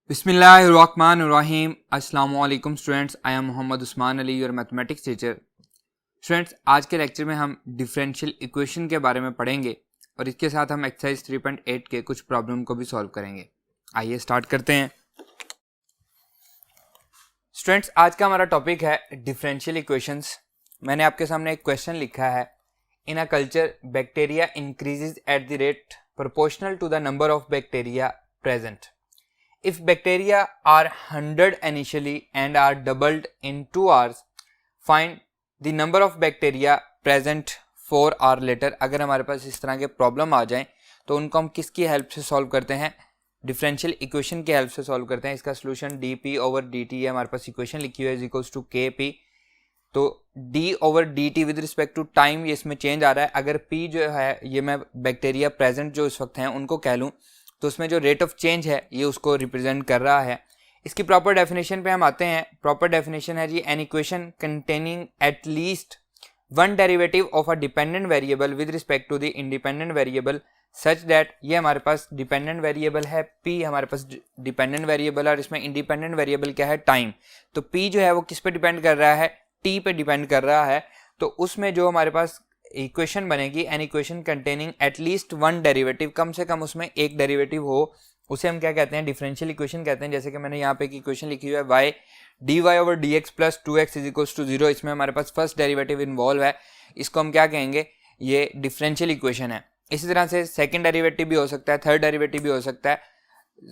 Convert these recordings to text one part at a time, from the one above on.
बिस्मिल्लाहिर्रहमानिर्रहीम। अस्सलामु अलैकुम students, I am Mohammed Usman Ali, your mathematics teacher. Students, आज के लेक्चर में हम डिफरेंशियल इक्वेशन के बारे में पढ़ेंगे और इसके साथ हम एक्सरसाइज 3.8 के कुछ प्रॉब्लम को भी सॉल्व करेंगे। आइए स्टार्ट करते हैं। स्टूडेंट्स, आज का हमारा टॉपिक है डिफरेंशियल इक्वेशंस। मैंने आपके सामने एक क्वेश्चन लिखा है, in a culture bacteria increases at the rate proportional to the number of bacteria present. If bacteria are 100 initially and are doubled in 2 hours, find the number of bacteria present 4 hours later. अगर हमारे पास इस तरह के problem आ जाएं तो उनको हम किसकी हेल्प से सॉल्व करते हैं? डिफरेंशियल इक्वेशन की हेल्प से सॉल्व करते हैं। इसका सोल्यूशन dp/dt है, हमारे पास इक्वेशन लिखी हुई है, इज इक्वल्स टू kp। तो d/dt with respect to time ये इसमें चेंज आ रहा है। अगर p जो है ये मैं बैक्टीरिया प्रेजेंट जो इस वक्त हैं उनको कह लूँ तो उसमें जो रेट ऑफ चेंज है ये उसको रिप्रेजेंट कर रहा है। इसकी प्रॉपर डेफिनेशन पे हम आते हैं। प्रॉपर डेफिनेशन है जी, an equation containing at least one derivative of a dependent variable with respect to the independent variable such that, ये हमारे पास डिपेंडेंट वेरिएबल है p, हमारे पास डिपेंडेंट वेरिएबल है और इसमें इंडिपेंडेंट वेरिएबल क्या है? टाइम। तो p जो है वो किस पे डिपेंड कर रहा है? t पे डिपेंड कर रहा है। तो उसमें जो हमारे पास इक्वेशन बनेगी, an equation containing at least one derivative, कम से कम उसमें एक डेरिवेटिव हो, उसे हम क्या कहते हैं? डिफरेंशियल इक्वेशन कहते हैं। जैसे कि मैंने यहाँ पे एक इक्वेशन लिखी हुई है, y dy/dx plus 2x is equals to 0। इसमें हमारे पास फर्स्ट डेरिवेटिव इन्वॉल्व है, इसको हम क्या कहेंगे? ये डिफरेंशियल इक्वेशन है। इसी तरह से सेकंड डेरिवेटिव भी हो सकता है, थर्ड डेरिवेटिव भी हो सकता है।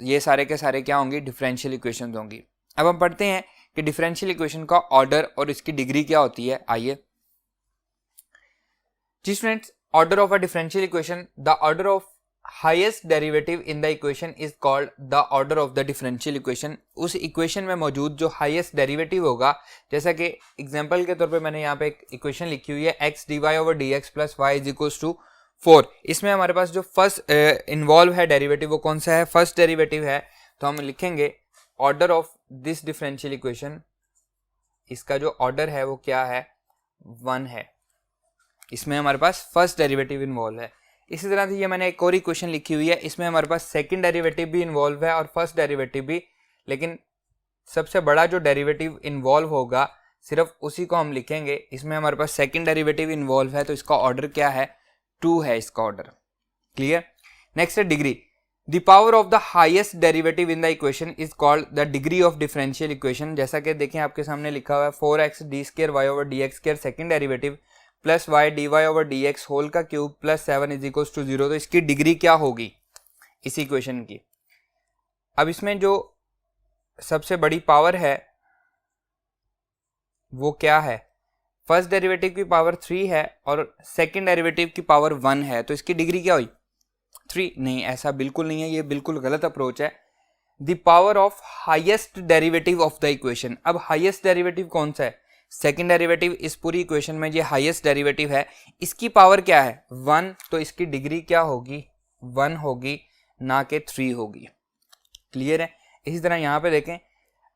ये सारे के सारे क्या होंगी? डिफरेंशियल इक्वेशन होंगी। अब हम पढ़ते हैं कि डिफरेंशियल इक्वेशन का ऑर्डर और इसकी डिग्री क्या होती है। आइए जी students, order of a differential equation, the order of highest derivative in the equation is called the order of the differential equation. उस इक्वेशन में मौजूद जो हाईएस्ट डेरिवेटिव होगा, जैसा कि एग्जांपल के तौर पे मैंने यहाँ पे एक इक्वेशन लिखी हुई है, x dy/dx plus y is equals to 4। इसमें हमारे पास जो फर्स्ट इन्वॉल्व है डेरिवेटिव वो कौन सा है? फर्स्ट डेरिवेटिव है। तो हम लिखेंगे order of this differential equation, इसका जो ऑर्डर है वो क्या है? 1 है। इसमें हमारे पास फर्स्ट डेरिवेटिव इन्वॉल्व है। इसी तरह से ये मैंने एक और इक्वेशन लिखी हुई है, इसमें हमारे पास सेकंड डेरिवेटिव भी इन्वॉल्व है और फर्स्ट डेरिवेटिव भी, लेकिन सबसे बड़ा जो डेरिवेटिव इन्वॉल्व होगा सिर्फ उसी को हम लिखेंगे। इसमें हमारे पास सेकंड डेरिवेटिव इन्वॉल्व है तो इसका ऑर्डर क्या है? 2 है इसका ऑर्डर। क्लियर? नेक्स्ट है degree. The power of the highest derivative in the equation is called the degree of differential equation. जैसा कि देखें आपके सामने लिखा हुआ है 4x d2y/dx second derivative plus y dy/dx whole का cube plus 7 is equals to 0। तो इसकी डिग्री क्या होगी इस इक्वेशन की? अब इसमें जो सबसे बड़ी पावर है वो क्या है? फर्स्ट डेरिवेटिव की पावर 3 है और सेकंड डेरिवेटिव की पावर 1 है, तो इसकी डिग्री क्या हुई? 3। नहीं, ऐसा बिल्कुल नहीं है, ये बिल्कुल गलत अप्रोच है। The power of highest derivative of the equation. अब हाईएस्ट डेरिवेटिव कौन सा है? Second derivative. इस पूरी इक्वेशन में ये हाईएस्ट डेरिवेटिव है, इसकी पावर क्या है? 1। तो इसकी डिग्री क्या होगी? 1 होगी, ना कि 3 होगी। क्लियर है? इसी तरह यहाँ पे देखें,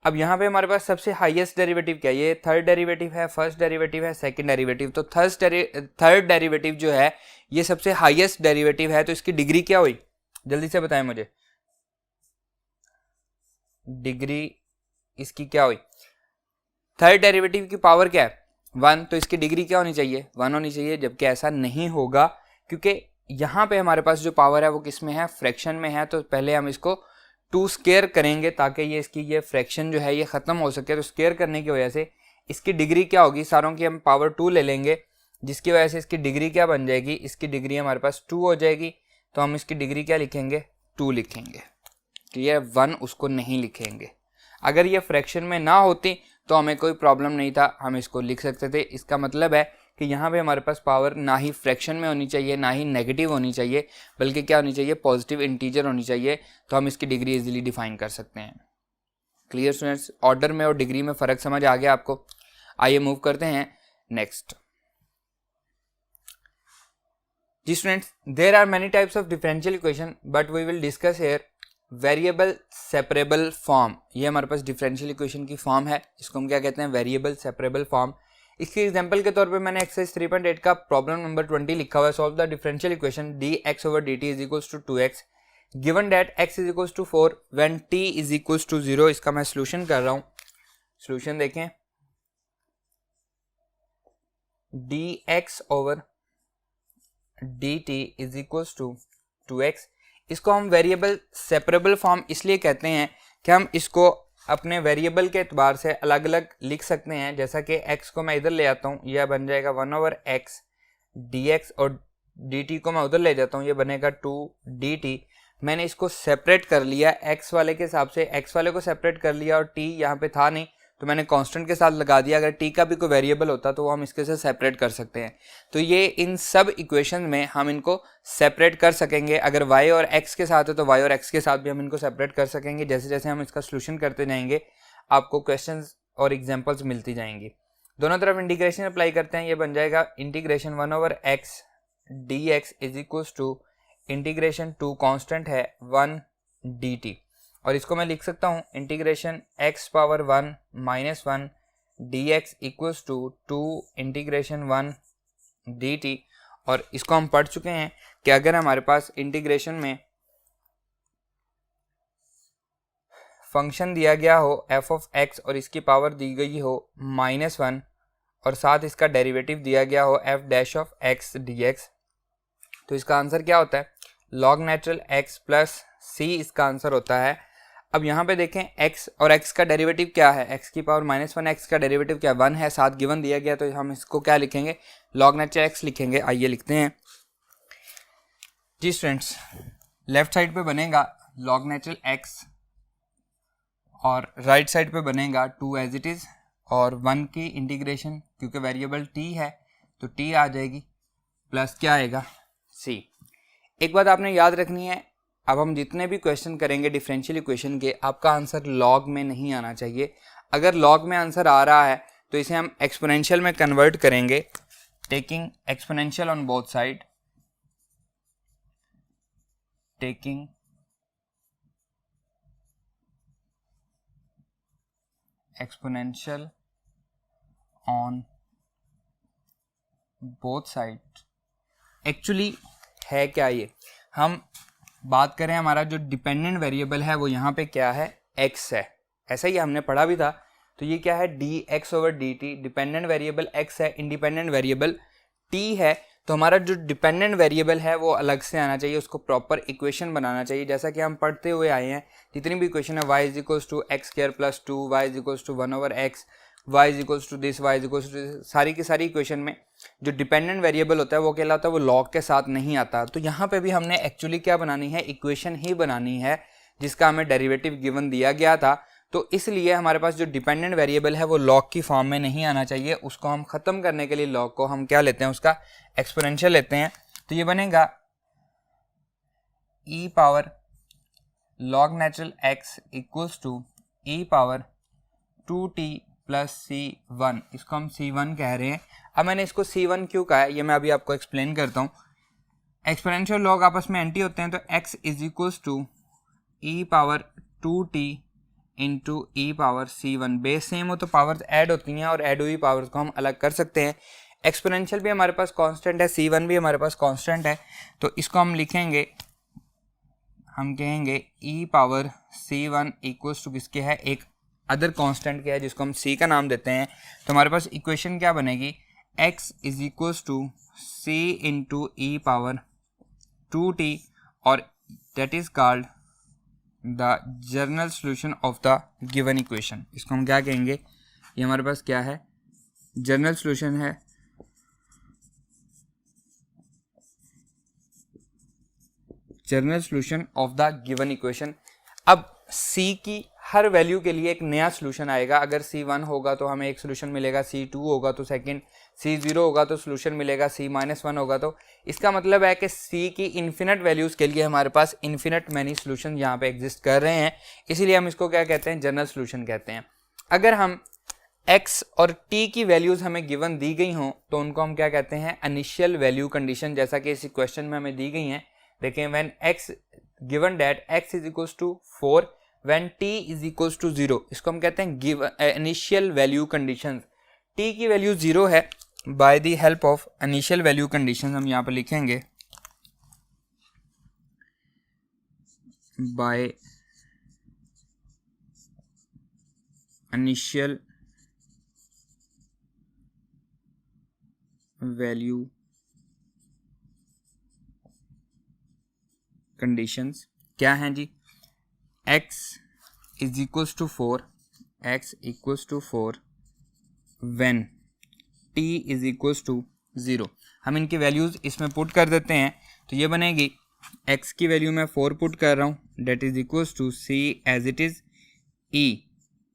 अब यहाँ पे हमारे पास सबसे हाईएस्ट डेरिवेटिव क्या है? ये थर्ड डेरिवेटिव है, फर्स्ट डेरिवेटिव है, सेकंड डेरिवेटिव। तो थर्ड डेरिवेटिव जो है ये सबसे हाईएस्ट डेरिवेटिव है, तो इसकी डिग्री क्या हुई? जल्दी से बताएं मुझे, डिग्री इसकी क्या हुई? थर्ड डेरिवेटिव की पावर क्या है? 1। तो इसकी डिग्री क्या होनी चाहिए? 1 होनी चाहिए, जबकि ऐसा नहीं होगा क्योंकि यहाँ पे हमारे पास जो पावर है वो किस में है? फ्रैक्शन में है। तो पहले हम इसको 2 स्क्वायर करेंगे ताकि ये इसकी ये फ्रैक्शन जो है ये ख़त्म हो सके। तो स्क्वायर करने की वजह से इसकी डिग्री क्या होगी? सारों की हम पावर 2 ले लेंगे, जिसकी वजह से इसकी डिग्री क्या बन जाएगी? इसकी डिग्री हमारे पास 2 हो जाएगी। तो हम इसकी डिग्री क्या लिखेंगे? 2 लिखेंगे। क्लियर? 1 उसको नहीं लिखेंगे। अगर ये फ्रैक्शन में ना होती तो हमें कोई प्रॉब्लम नहीं था, हम इसको लिख सकते थे। इसका मतलब है कि यहाँ पे हमारे पास पावर ना ही फ्रैक्शन में होनी चाहिए ना ही नेगेटिव होनी चाहिए, बल्कि क्या होनी चाहिए? पॉजिटिव इंटीजर होनी चाहिए। तो हम इसकी डिग्री इजीली डिफाइन कर सकते हैं। Clear students? ऑर्डर में और डिग्री में फ़र्क समझ आ गया आपको? आइए मूव करते हैं नेक्स्ट। जी students, there are many types of differential equation but we will discuss here variable separable form. ये हमारे पास डिफरेंशियल इक्वेशन की फॉर्म है, इसको हम क्या कहते हैं? Variable separable form. इसके एग्जांपल के तौर पे मैंने एक्सरसाइज 3.8 का प्रॉब्लम नंबर 20 लिखा हुआ है। Solve the differential equation dx/dt is equals to 2x। Given that x is equals to 4 when t is equals to 0। इसका मैं सोल्यूशन कर रहा हूं। सोल्यूशन देखें, dx over dt is equals to 2x। इसको हम वेरिएबल सेपरेबल फॉर्म इसलिए कहते हैं कि हम इसको अपने वेरिएबल के एतबार से अलग अलग लिख सकते हैं। जैसा कि x को मैं इधर ले आता हूँ, यह बन जाएगा 1/x dx, और dt को मैं उधर ले जाता हूँ, ये बनेगा 2dt। मैंने इसको सेपरेट कर लिया x वाले के हिसाब से, x वाले को सेपरेट कर लिया, और t यहाँ पे था नहीं तो मैंने कांस्टेंट के साथ लगा दिया। अगर t का भी कोई वेरिएबल होता तो वो हम इसके से सेपरेट कर सकते हैं। तो ये इन सब इक्वेशन में हम इनको सेपरेट कर सकेंगे। अगर y और x के साथ है तो y और x के साथ भी हम इनको सेपरेट कर सकेंगे। जैसे जैसे हम इसका सोल्यूशन करते जाएंगे आपको क्वेश्चंस और एग्जांपल्स मिलती जाएंगी। दोनों तरफ इंटीग्रेशन अप्लाई करते हैं, ये बन जाएगा integration 1/x dx is equals to integration two constant है 1 dt, और इसको मैं लिख सकता हूँ integration x power 1 minus 1 dx equals to 2 integration 1 dt। और इसको हम पढ़ चुके हैं कि अगर हमारे पास इंटीग्रेशन में फंक्शन दिया गया हो f ऑफ x और इसकी पावर दी गई हो -1 और साथ इसका डेरिवेटिव दिया गया हो f dash of x dx, तो इसका आंसर क्या होता है? log natural x plus c इसका आंसर होता है। अब यहाँ पे देखें x और x का डेरिवेटिव क्या है, x की पावर -1, x का डेरिवेटिव क्या 1 है, साथ गिवन दिया गया, तो हम इसको क्या लिखेंगे? log नेचुरल x लिखेंगे। आइए लिखते हैं जी स्टूडेंट्स। लेफ्ट साइड पे बनेगा log नेचुरल x और राइट साइड पे बनेगा 2 एज इट इज़, और 1 की इंटीग्रेशन क्योंकि वेरिएबल t है तो t आ जाएगी, प्लस क्या आएगा c। एक बात आपने याद रखनी है, अब हम जितने भी क्वेश्चन करेंगे डिफरेंशियल इक्वेशन के, आपका आंसर लॉग में नहीं आना चाहिए। अगर लॉग में आंसर आ रहा है तो इसे हम एक्सपोनेंशियल में कन्वर्ट करेंगे, taking exponential on both side, taking exponential on both side. Actually है क्या ये, हम बात करें हमारा जो डिपेंडेंट वेरिएबल है वो यहाँ पे क्या है? x है। ऐसा ही हमने पढ़ा भी था। तो ये क्या है? dx over dt। Dependent variable x है, इंडिपेंडेंट वेरिएबल t है। तो हमारा जो डिपेंडेंट वेरिएबल है वो अलग से आना चाहिए, उसको प्रॉपर इक्वेशन बनाना चाहिए। जैसा कि हम पढ़ते हुए आए हैं, जितनी भी इक्वेशन है y is equals to x square plus 2, y is equals to 1/x, y is equals to this, y is equals to, सारी की सारी इक्वेशन में जो डिपेंडेंट वेरिएबल होता है वो कहलाता है, वो लॉग के साथ नहीं आता। तो यहाँ पे भी हमने एक्चुअली क्या बनानी है? इक्वेशन ही बनानी है जिसका हमें डेरिवेटिव गिवन दिया गया था। तो इसलिए हमारे पास जो डिपेंडेंट वेरिएबल है वो लॉग की फॉर्म में नहीं आना चाहिए। उसको हम ख़त्म करने के लिए लॉग को हम क्या लेते हैं? उसका एक्सपोनेंशियल लेते हैं। तो ये बनेगा e power log natural x equals to e power 2t plus c1। इसको हम c1 कह रहे हैं। अब मैंने इसको c1 क्यों कहा है ये मैं अभी आपको एक्सप्लेन करता हूँ। एक्सपोनेंशियल लॉग आपस में एंटी होते हैं, तो x is equals to e power 2t into e power c1। Base same हो तो पावर्स ऐड होती हैं, और ऐड हुई पावर्स को हम अलग कर सकते हैं। एक्सपोनेंशियल भी हमारे पास कांस्टेंट है, c1 भी हमारे पास कांस्टेंट है, तो इसको हम लिखेंगे, हम कहेंगे e power c1 equals to किसके है? एक अदर कांस्टेंट के है जिसको हम c का नाम देते हैं। तो हमारे पास इक्वेशन क्या बनेगी? x is equals to c into e power 2t, और that is called the general solution of the given equation. इसको हम क्या कहेंगे? ये हमारे पास क्या है? जनरल सोल्यूशन है। General solution of the given equation. अब c की हर वैल्यू के लिए एक नया सोल्यूशन आएगा। अगर c1 होगा तो हमें एक सोल्यूशन मिलेगा, c2 होगा तो सेकंड, c0 होगा तो सोल्यूशन मिलेगा, c-1 होगा तो। इसका मतलब है कि c की इन्फिनिट वैल्यूज़ के लिए हमारे पास इन्फिनिट मैनी सोल्यूशन यहाँ पे एग्जिस्ट कर रहे हैं, इसीलिए हम इसको क्या कहते हैं? जनरल सोल्यूशन कहते हैं। अगर हम x और t की वैल्यूज़ हमें गिवन दी गई हों तो उनको हम क्या कहते हैं? इनिशियल वैल्यू कंडीशन, जैसा कि इस क्वेश्चन में हमें दी गई हैं। देखें, when x given that x is equals to 4 when t is equals to 0, इसको हम कहते हैं given initial value condition. t की वैल्यू 0 है, by the help of initial value condition हम यहाँ पर लिखेंगे बाय इनिशियल वैल्यू कंडीशंस क्या हैं जी? x is equals to 4, x equals to 4 when t is equals to 0। हम इनकी वैल्यूज़ इसमें पुट कर देते हैं तो ये बनेगी, x की वैल्यू मैं 4 पुट कर रहा हूँ, that is equals to c as it is e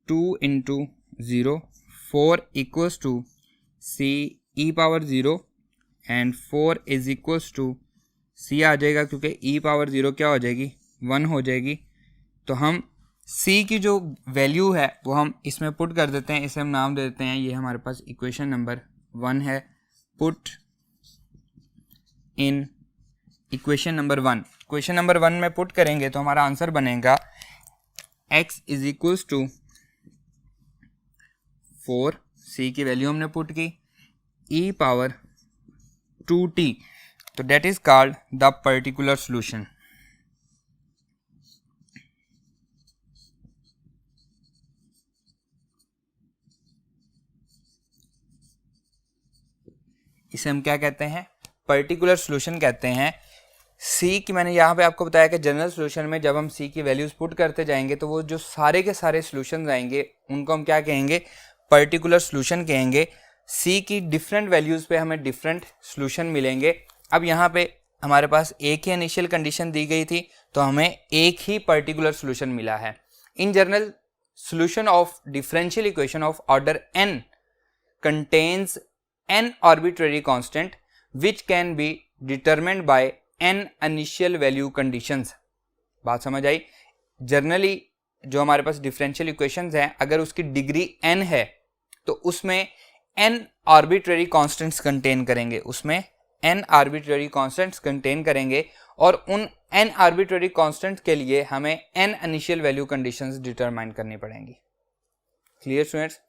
2 into 0, 4 equals to c e power 0 and 4 is equals to c आ जाएगा क्योंकि e पावर 0 क्या हो जाएगी, 1 हो जाएगी। तो हम c की जो वैल्यू है वो हम इसमें पुट कर देते हैं, इसे हम नाम दे देते हैं, ये हमारे पास इक्वेशन नंबर 1 है। Put in equation number 1, equation number 1 में पुट करेंगे तो हमारा आंसर बनेगा x is equals to 4, c की वैल्यू हमने पुट की, e पावर 2t, तो that is called the particular solution. इसे हम क्या कहते हैं, पर्टिकुलर सॉल्यूशन कहते हैं। सी की मैंने यहाँ पे आपको बताया कि जनरल सॉल्यूशन में जब हम सी की वैल्यूज पुट करते जाएंगे तो वो जो सारे के सारे सॉल्यूशंस आएंगे उनको हम क्या कहेंगे, पर्टिकुलर सॉल्यूशन कहेंगे। सी की डिफरेंट वैल्यूज पे हमें डिफरेंट सॉल्यूशन मिलेंगे। अब यहाँ पे हमारे पास एक ही इनिशियल कंडीशन दी गई थी तो हमें एक ही पर्टिकुलर सॉल्यूशन मिला है। In general solution of differential equation of order n contains n arbitrary constant which can be determined by n initial value conditions। बात समझ आई? जनरली जो हमारे पास डिफरेंशियल इक्वेशंस हैं, अगर उसकी डिग्री n है तो उसमें n आर्बिट्रेरी कांस्टेंट्स कंटेन करेंगे, उसमें n आर्बिट्रेरी कांस्टेंट्स कंटेन करेंगे और उन n आर्बिट्रेरी कांस्टेंट के लिए हमें n initial value conditions determine करनी पड़ेंगी। Clear students?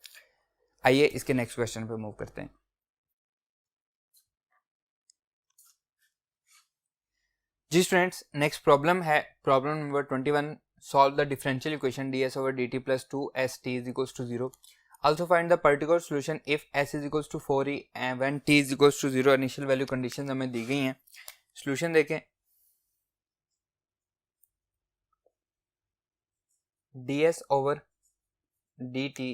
आइए इसके नेक्स्ट क्वेश्चन पे मूव करते हैं। जी स्टूडेंट्स, नेक्स्ट प्रॉब्लम है problem number 21। Solve the differential equation ds over dt plus 2st is equals to 0. Also find the particular solution if s is equals to 4e and when t is equals to 0। Initial value condition हमें दी गई हैं। Solution देखें, ds over dt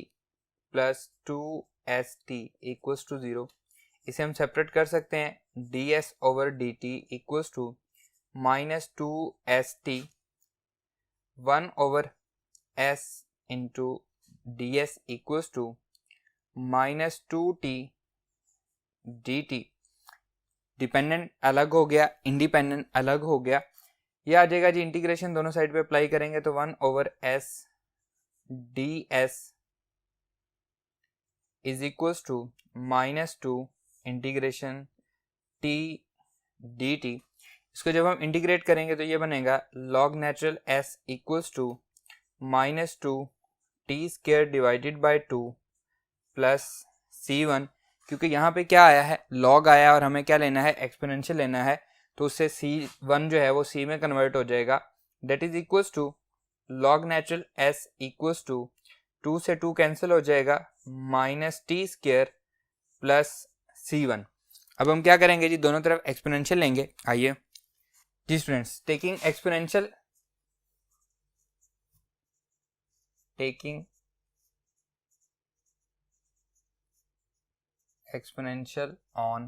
plus 2st equals to 0। इसे हम separate कर सकते हैं, ds over dt equals to minus 2st 1 over s into ds equals to minus 2t dt। Dependent अलग हो गया, इंडिपेंडेंट अलग हो गया। ये आ जाएगा जी, इंटीग्रेशन दोनों साइड पे अप्लाई करेंगे तो 1 over s ds is equals to minus 2 integration t dt। इसको जब हम इंटीग्रेट करेंगे तो ये बनेगा log natural s equals to minus 2 t square divided by 2 plus c1। क्योंकि यहाँ पे क्या आया है, log आया और हमें क्या लेना है, एक्सपोनेंशियल लेना है, तो उससे c1 जो है वो c में कन्वर्ट हो जाएगा। That is equals to log natural s equals to 2 से 2 कैंसिल हो जाएगा, minus t square plus c1। अब हम क्या करेंगे जी, दोनों तरफ एक्सपोनेंशियल लेंगे। आइए जी students, taking exponential on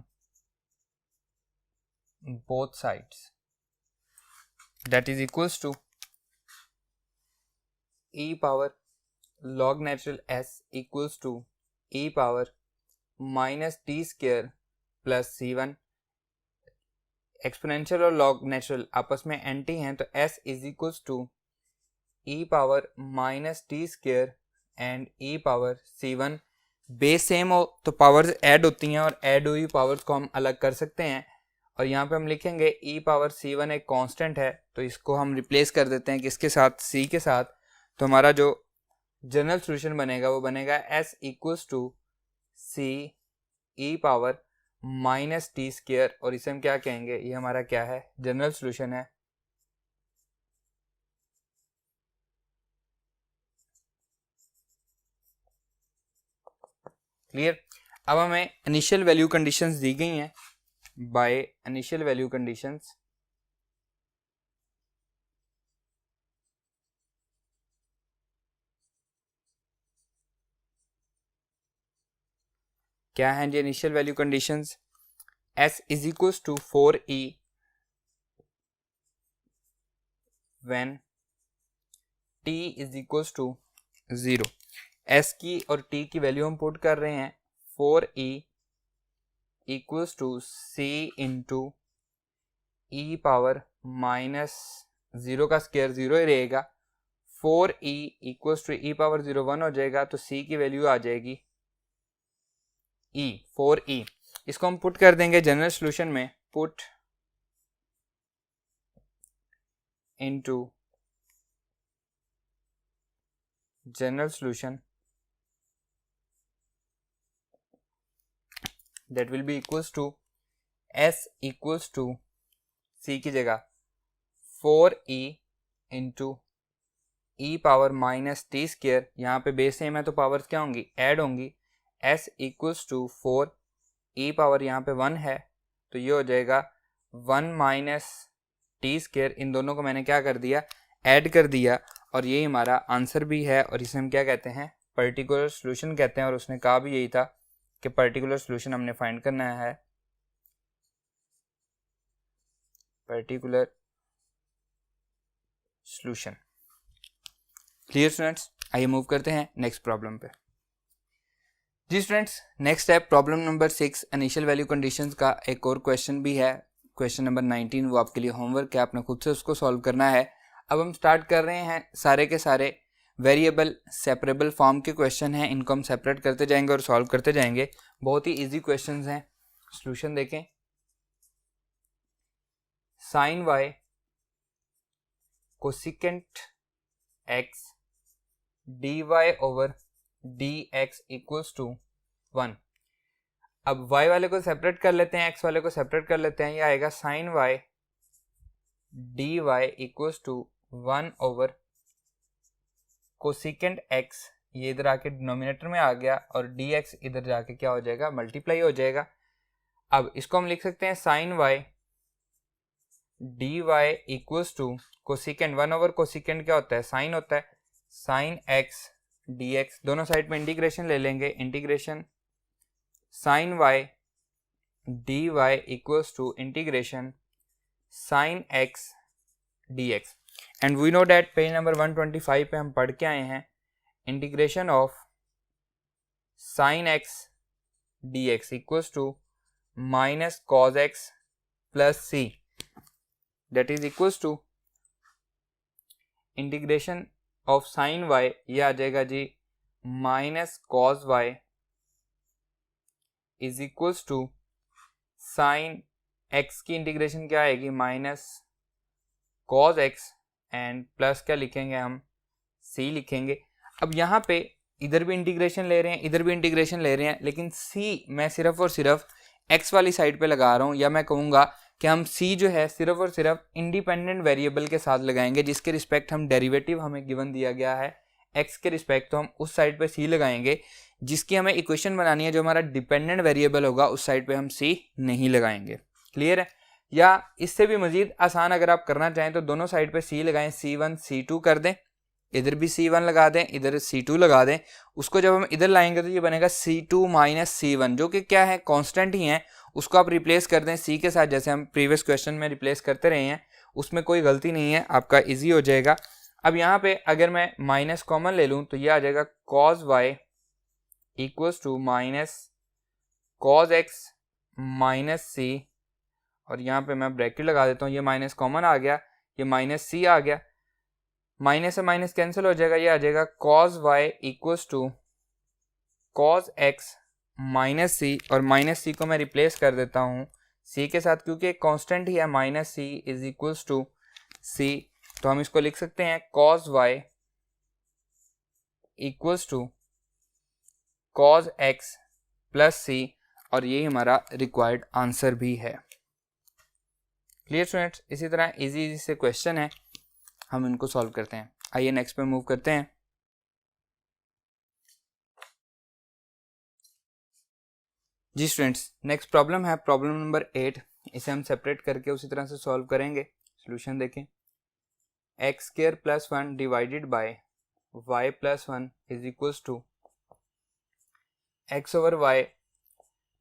both sides, that is equals to e power log natural s equals to e power minus t square plus c1। Exponential और लॉग नेचुरल आपस में एंटी हैं तो s is equals to e power minus t square and e power c1। Base same हो तो powers add होती हैं और ऐड हुई पावर्स को हम अलग कर सकते हैं। और यहाँ पे हम लिखेंगे ई पावर c1 एक कांस्टेंट है तो इसको हम रिप्लेस कर देते हैं किसके साथ, c के साथ। तो हमारा जो जनरल सॉल्यूशन बनेगा वो बनेगा s equals to c e power minus t square, और इसे हम क्या कहेंगे, ये हमारा क्या है, जनरल सॉल्यूशन है। क्लियर। अब हमें इनिशियल वैल्यू कंडीशंस दी गई हैं बाय इनिशियल वैल्यू कंडीशंस। क्या है जी initial value conditions? s is equals to 4e when t is equals to 0। s की और t की वैल्यू हम पुट कर रहे हैं 4e equals to c into e power minus 0 का स्क्वायर 0 ही रहेगा। 4e equals to e power 0 1 हो जाएगा, तो c की वैल्यू आ जाएगी e 4e। इसको हम पुट कर देंगे जनरल सॉल्यूशन में, put into general solution that will be equals to s equals to c की जगह 4e into e power minus t square, यहाँ पे बेस सेम है तो पावर्स क्या होंगी, ऐड होंगी। s equals to 4 e power यहाँ पे 1 है तो ये हो जाएगा 1 माइनस टी स्क्वायर। इन दोनों को मैंने क्या कर दिया, ऐड कर दिया, और ये हमारा आंसर भी है, और इसे हम क्या कहते हैं, पर्टिकुलर सॉल्यूशन कहते हैं। और उसने कहा भी यही था कि पर्टिकुलर सॉल्यूशन हमने फाइंड करना है, पर्टिकुलर सॉल्यूशन। क्लियर स्टूडेंट्स, आइए मूव करते हैं नेक्स्ट प्रॉब्लम पे। जी स्टूडेंट्स, नेक्स्ट है problem number 6 initial value conditions का एक और क्वेश्चन भी है, क्वेश्चन नंबर 19। वो आपके लिए होमवर्क है, आपने खुद से उसको सॉल्व करना है। अब हम स्टार्ट कर रहे हैं, सारे के सारे वेरिएबल सेपरेबल फॉर्म के क्वेश्चन हैं, इनको हम सेपरेट करते जाएंगे और सॉल्व करते जाएंगे। बहुत ही ईजी क्वेश्चन हैं। सोल्यूशन देखें, sine y cosecant x d y over d x equals to 1। अब y वाले को सेपरेट कर लेते हैं, x वाले को सेपरेट कर लेते हैं। ये आएगा sine y d y equals to 1 over cosecant x, ये इधर आके डिनोमिनेटर में आ गया, और dx इधर जाके क्या हो जाएगा, मल्टीप्लाई हो जाएगा। अब इसको हम लिख सकते हैं sine y d y equals to cosecant 1 over cosecant क्या होता है, साइन होता है, साइन x dx। दोनों साइड में इंटीग्रेशन ले लेंगे, integration sine y d y equals to integration sine x dx। And we know that page number 125 पे हम पढ़ के आए हैं integration of sine x dx equals to minus cos x plus c, that is equals to integration of sine y, ये आ जाएगा जी minus cos y is equals to sine x की इंटीग्रेशन क्या आएगी, minus cos x, and plus क्या लिखेंगे हम, c लिखेंगे। अब यहाँ पे इधर भी इंटीग्रेशन ले रहे हैं, इधर भी इंटीग्रेशन ले रहे हैं, लेकिन c मैं सिर्फ और सिर्फ x वाली साइड पे लगा रहा हूँ, या मैं कहूँगा कि हम c जो है सिर्फ और सिर्फ इंडिपेंडेंट वेरिएबल के साथ लगाएंगे, जिसके रिस्पेक्ट हम डेरिवेटिव हमें गिवन दिया गया है x के रिस्पेक्ट, तो हम उस साइड पे c लगाएंगे। जिसकी हमें इक्वेशन बनानी है, जो हमारा डिपेंडेंट वेरिएबल होगा, उस साइड पे हम c नहीं लगाएंगे। क्लियर है? या इससे भी मजीद आसान अगर आप करना चाहें तो दोनों साइड पे c लगाएं, c1 c2 कर दें, इधर भी c1 लगा दें, इधर c2 लगा दें। उसको जब हम इधर लाएंगे तो ये बनेगा c2 माइनस c1, जो कि क्या है, कांस्टेंट ही है। उसको आप रिप्लेस कर दें c के साथ, जैसे हम प्रीवियस क्वेश्चन में रिप्लेस करते रहे हैं, उसमें कोई गलती नहीं है, आपका ईजी हो जाएगा। अब यहाँ पे अगर मैं माइनस कॉमन ले लूँ तो ये आ जाएगा cos y equals to minus cos x minus c, और यहाँ पे मैं ब्रैकेट लगा देता हूँ, ये माइनस कॉमन आ गया, ये माइनस c आ गया, माइनस से माइनस कैंसिल हो जाएगा, ये आ जाएगा cos y equals to cos x minus c, और माइनस c को मैं रिप्लेस कर देता हूँ c के साथ, क्योंकि एक कांस्टेंट ही है, minus c is equals to c। तो हम इसको लिख सकते हैं cos y equals to cos x plus c, और ये हमारा रिक्वायर्ड आंसर भी है। Clear students? इसी तरह इजी से क्वेश्चन है, हम इनको सॉल्व करते हैं। आइए नेक्स्ट पे मूव करते हैं। जी स्टूडेंट्स, नेक्स्ट प्रॉब्लम है प्रॉब्लम नंबर 8। इसे हम सेपरेट करके उसी तरह से सॉल्व करेंगे। सॉल्यूशन देखें। X square plus 1 divided by y plus 1 is equals to x over y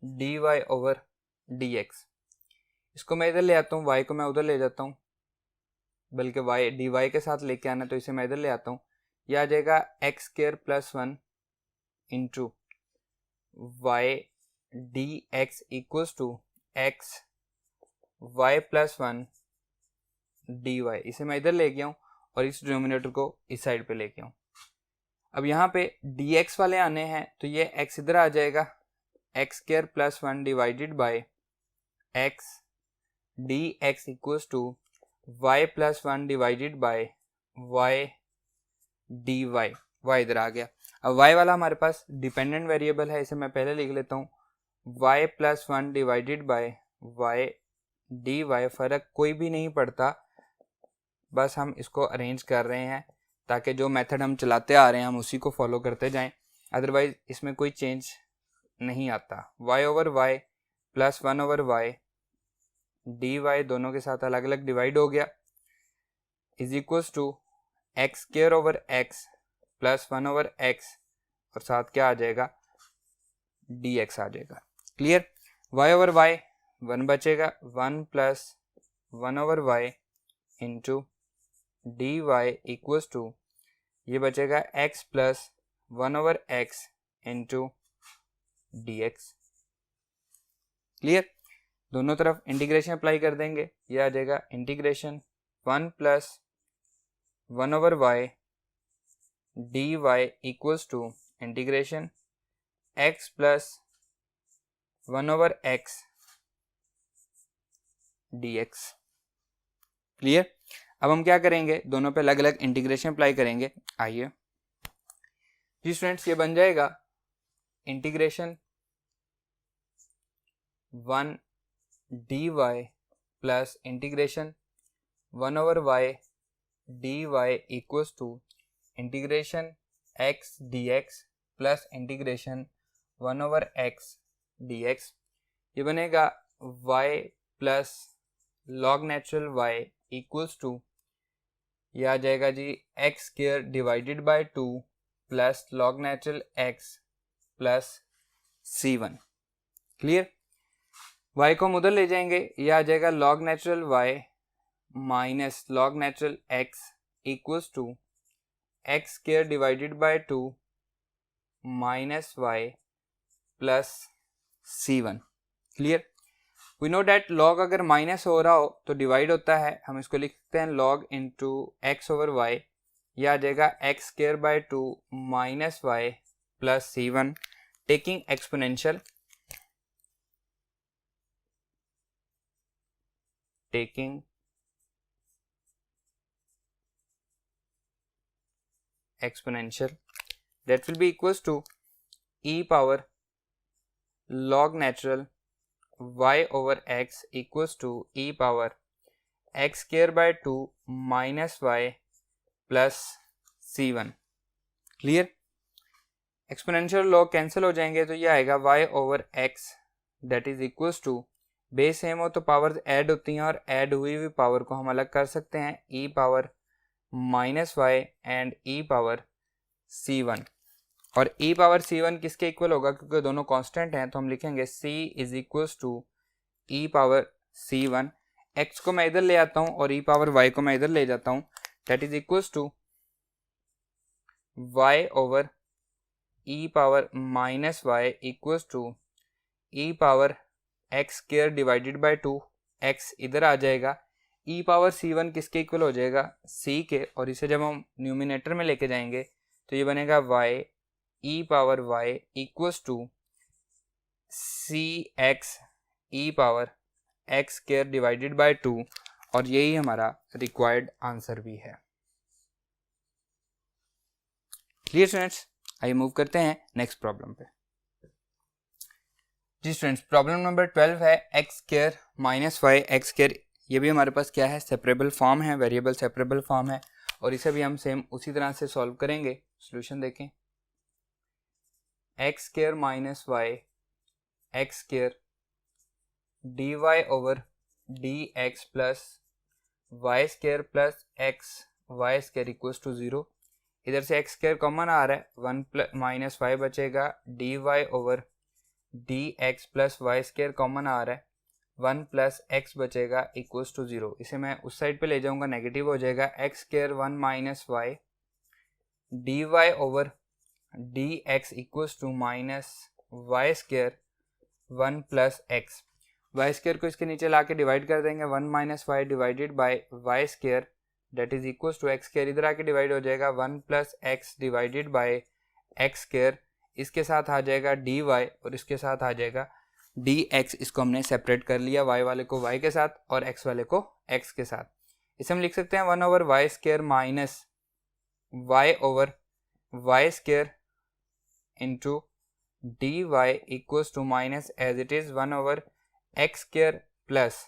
d y over d x. इसको मैं इधर ले आता हूँ, वाई को मैं उधर ले जाता हूँ, बल्कि वाई डी वाई के साथ लेके आना, तो इसे मैं इधर ले आता हूँ। यह आ जाएगा x square plus 1 into y d x equals to x y plus 1 d y. इसे मैं इधर ले गया हूँ और इस डिनोमिनेटर को इस साइड पे लेके आऊँ। अब यहाँ पे डी एक्स वाले आने हैं, तो ये एक्स इधर आ जाएगा, x square plus 1 divided by x d x equals to y plus 1 divided by y d y. Y इधर आ गया। अब वाई वाला हमारे पास डिपेंडेंट वेरिएबल है, इसे मैं पहले लिख लेता हूँ, y plus 1 divided by y d y. फर्क कोई भी नहीं पड़ता, बस हम इसको अरेंज कर रहे हैं ताकि जो मेथड हम चलाते आ रहे हैं हम उसी को फॉलो करते जाएं, अदरवाइज इसमें कोई चेंज नहीं आता। y over y plus 1 over y d y दोनों के साथ अलग अलग डिवाइड हो गया, is equals to x square over x plus 1 over x, और साथ क्या आ जाएगा, डी एक्स आ जाएगा। क्लियर। y ओवर वाई 1 बचेगा, 1 plus 1 over y into d y equals to ये बचेगा x plus 1 over x into d x. Clear. दोनों तरफ इंटीग्रेशन अप्लाई कर देंगे, ये आ जाएगा integration 1 plus 1 over y d y equals to integration x plus 1 over x d x. Clear. अब हम क्या करेंगे, दोनों पे अलग अलग इंटीग्रेशन अप्लाई करेंगे। आइए जी स्टूडेंट्स, ये बन जाएगा integration 1 d y plus integration 1 over y d y equals to integration x d x plus integration 1 over x d x. ये बनेगा y plus log natural y equals to ये आ जाएगा जी x square divided by 2 plus log natural x plus c1। Clear. y को हम उधर ले जाएंगे, ये आ जाएगा log natural y minus log natural x equals to x square divided by 2 minus y plus c1। Clear. We know that log अगर minus हो रहा हो तो डिवाइड होता है, हम इसको लिखते हैं log into x over y. यह आ जाएगा x square by 2 minus y plus c1 taking exponential that will be equals to e power log natural y over x equals to e power x square by 2 minus y plus c1। Clear. Exponential log cancel हो जाएंगे, तो ये आएगा y ओवर x that is equals to, base same हो तो power add होती हैं और ऐड हुई हुई पावर को हम अलग कर सकते हैं, e power minus y and e power c1। और e पावर c1 किसके इक्वल होगा, क्योंकि दोनों कांस्टेंट हैं, तो हम लिखेंगे c is equals to e power c1। x को मैं इधर ले आता हूं और e पावर y को मैं इधर ले जाता हूं, that is equals to y ओवर e power minus y equals to e power x square divided by 2, x इधर आ जाएगा, e पावर c1 किसके इक्वल हो जाएगा, c के, और इसे जब हम न्यूमिनेटर में लेके जाएंगे तो ये बनेगा y e power y equals to c x e power x square divided by 2, और यही हमारा रिक्वायर्ड आंसर भी है। Clear students. आइए मूव करते हैं नेक्स्ट प्रॉब्लम पे। जी स्टूडेंट्स, प्रॉब्लम नंबर 12 है x square minus y x square. ये भी हमारे पास क्या है, सेपरेबल फॉर्म है, वेरिएबल सेपरेबल फॉर्म है, और इसे भी हम सेम उसी तरह से सॉल्व करेंगे। सॉल्यूशन देखें। X square minus y x square d y over d x plus y square plus x y square equals to 0। इधर से एक्स स्क्वायर कॉमन आ रहा है, 1 प्लस माइनस वाई बचेगा, d y over d x plus y square common आ रहा है, 1 plus x बचेगा इक्वल्स टू 0। इसे मैं उस साइड पे ले जाऊंगा, नेगेटिव हो जाएगा, x square 1 minus y d y over d x equals to minus y square 1 plus x. Y square को इसके नीचे ला के डिवाइड कर देंगे, 1 minus y divided by y square that is equals to x square, इधर आके divide हो जाएगा 1 plus x divided by x square, इसके साथ आ जाएगा डी वाई और इसके साथ आ जाएगा डी एक्स। इसको हमने सेपरेट कर लिया, वाई वाले को वाई के साथ और एक्स वाले को एक्स के साथ। इसे हम लिख सकते हैं 1 over y square minus y over y square into d y equals to minus as it is 1 over x square plus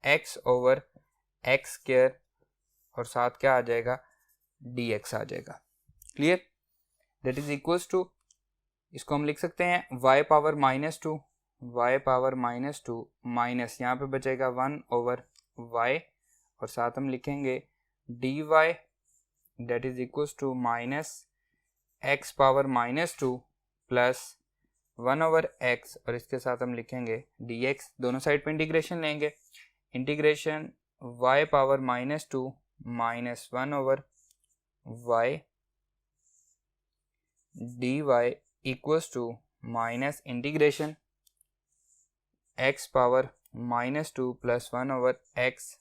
x over x square और साथ क्या आ जाएगा, डी एक्स आ जाएगा। Clear? That is equals to, इसको हम लिख सकते हैं y power minus two, y power minus two minus यहाँ पे बचेगा 1 ओवर y और साथ हम लिखेंगे d y that is equals to minus x power minus two plus 1 over x और इसके साथ हम लिखेंगे dx। दोनों साइड पे इंटीग्रेशन लेंगे, integration y power minus two minus 1 over y d y equals to minus integration x power minus two plus 1 over x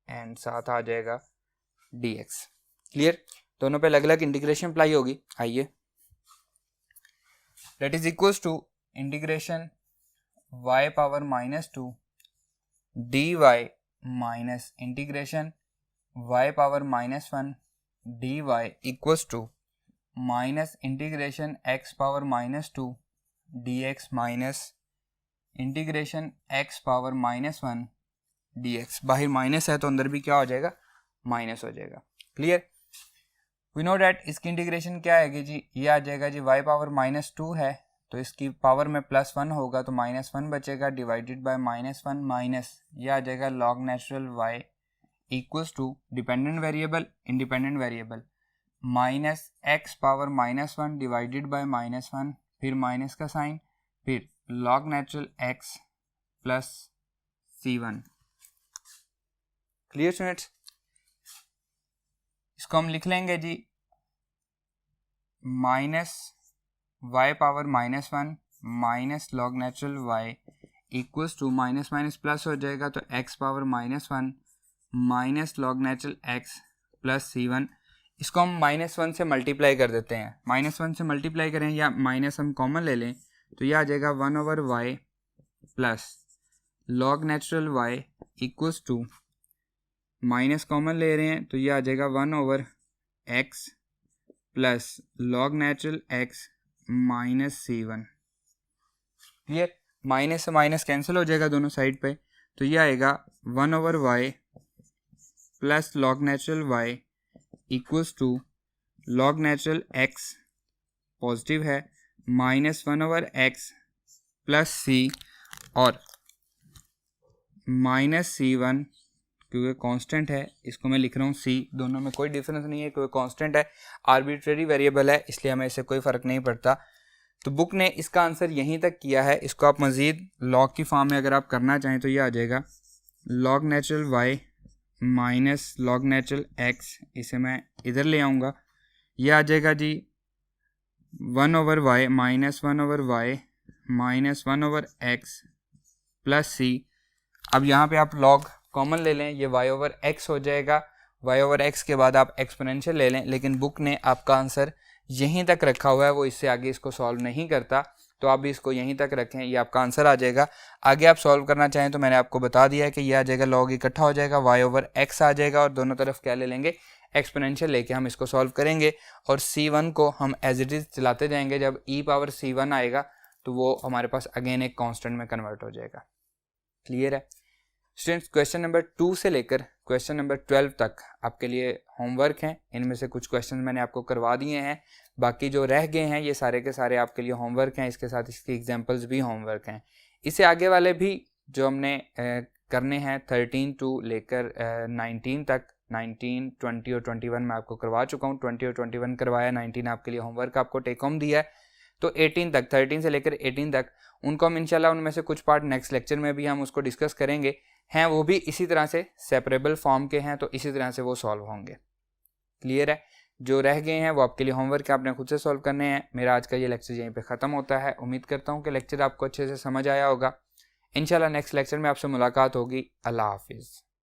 and साथ आ जाएगा dx। क्लियर? दोनों पे अलग अलग इंटीग्रेशन अप्लाई होगी। आइए, that is equals to integration y power minus two d y minus integration y power minus 1 d y equals to minus integration x power minus two d x minus integration x power minus 1 d x. बाहर माइनस है तो अंदर भी क्या हो जाएगा, minus हो जाएगा। क्लियर? वी नो डैट इसकी इंटीग्रेशन क्या आएगी जी, ये आ जाएगा जी y पावर माइनस टू है तो इसकी पावर में प्लस 1 होगा तो माइनस 1 बचेगा डिवाइडेड बाय माइनस 1 माइनस ये आ जाएगा log natural y equals to dependent variable independent variable minus x power minus 1 divided by minus 1 फिर माइनस का साइन फिर log natural x plus c1। Clear students? इसको हम लिख लेंगे जी minus y power minus 1 minus log natural y equals to minus minus plus हो जाएगा तो x power minus 1 minus log natural x plus c1। इसको हम माइनस 1 से मल्टीप्लाई कर देते हैं, माइनस 1 से मल्टीप्लाई करें या माइनस हम कॉमन ले लें तो यह आ जाएगा 1 over y plus log natural y equals to minus common ले रहे हैं तो यह आ जाएगा 1 over x plus log natural x minus c1। Clear? Minus से माइनस कैंसिल हो जाएगा दोनों साइड पे तो यह आएगा 1 over y plus log natural y equals to log natural x positive है minus 1 over x plus c और माइनस c1 क्योंकि कांस्टेंट है इसको मैं लिख रहा हूँ c, दोनों में कोई डिफरेंस नहीं है क्योंकि कांस्टेंट है, आर्बिट्रेरी वेरिएबल है इसलिए हमें इससे कोई फ़र्क नहीं पड़ता। तो बुक ने इसका आंसर यहीं तक किया है, इसको आप मज़ीद लॉग की फॉर्म में अगर आप करना चाहें तो ये आ जाएगा log natural y minus log natural x, इसे मैं इधर ले आऊँगा, यह आ जाएगा जी 1 over y minus 1 over y minus 1 over x plus c। अब यहाँ पे आप लॉग कॉमन ले लें, ये y ओवर x हो जाएगा, y ओवर x के बाद आप एक्सपोनेंशियल ले लें, लेकिन बुक ने आपका आंसर यहीं तक रखा हुआ है, वो इससे आगे इसको सॉल्व नहीं करता, तो आप भी इसको यहीं तक रखें, ये आपका आंसर आ जाएगा। आगे आप सॉल्व करना चाहें तो मैंने आपको बता दिया है कि ये आ जाएगा लॉग इकट्ठा हो जाएगा, y ओवर x आ जाएगा और दोनों तरफ क्या ले लेंगे, एक्सपोनेंशियल लेके हम इसको सॉल्व करेंगे और c1 को हम एज इट इज़ चलाते जाएंगे, जब e पावर c1 आएगा तो वो हमारे पास अगेन एक कांस्टेंट में कन्वर्ट हो जाएगा। क्लियर है स्टूडेंट्स? क्वेश्चन नंबर 2 से लेकर क्वेश्चन नंबर 12 तक आपके लिए होमवर्क हैं। इनमें से कुछ क्वेश्चन मैंने आपको करवा दिए हैं, बाकी जो रह गए हैं ये सारे के सारे आपके लिए होमवर्क हैं। इसके साथ इसकी एग्जांपल्स भी होमवर्क हैं। इससे आगे वाले भी जो हमने करने हैं 13 टू लेकर 19 तक, 19, 20 और 21 मैं आपको करवा चुका हूँ। 20 और 21 करवाया, 19 आपके लिए होमवर्क आपको टेक होम दिया है। तो 18 तक, 13 से लेकर 18 तक उनको हम इंशाल्लाह उनमें से कुछ पार्ट नेक्स्ट लेक्चर में भी हम उसको डिस्कस करेंगे। हैं वो भी इसी तरह से सेपरेबल फॉर्म के हैं, तो इसी तरह से वो सॉल्व होंगे। क्लियर है? जो रह गए हैं वो आपके लिए होमवर्क आपने खुद से सॉल्व करने हैं। मेरा आज का ये लेक्चर यहीं पे ख़त्म होता है। उम्मीद करता हूँ कि लेक्चर आपको अच्छे से समझ आया होगा। इंशाल्लाह नेक्स्ट लेक्चर में आपसे मुलाकात होगी। अल्लाह हाफिज़।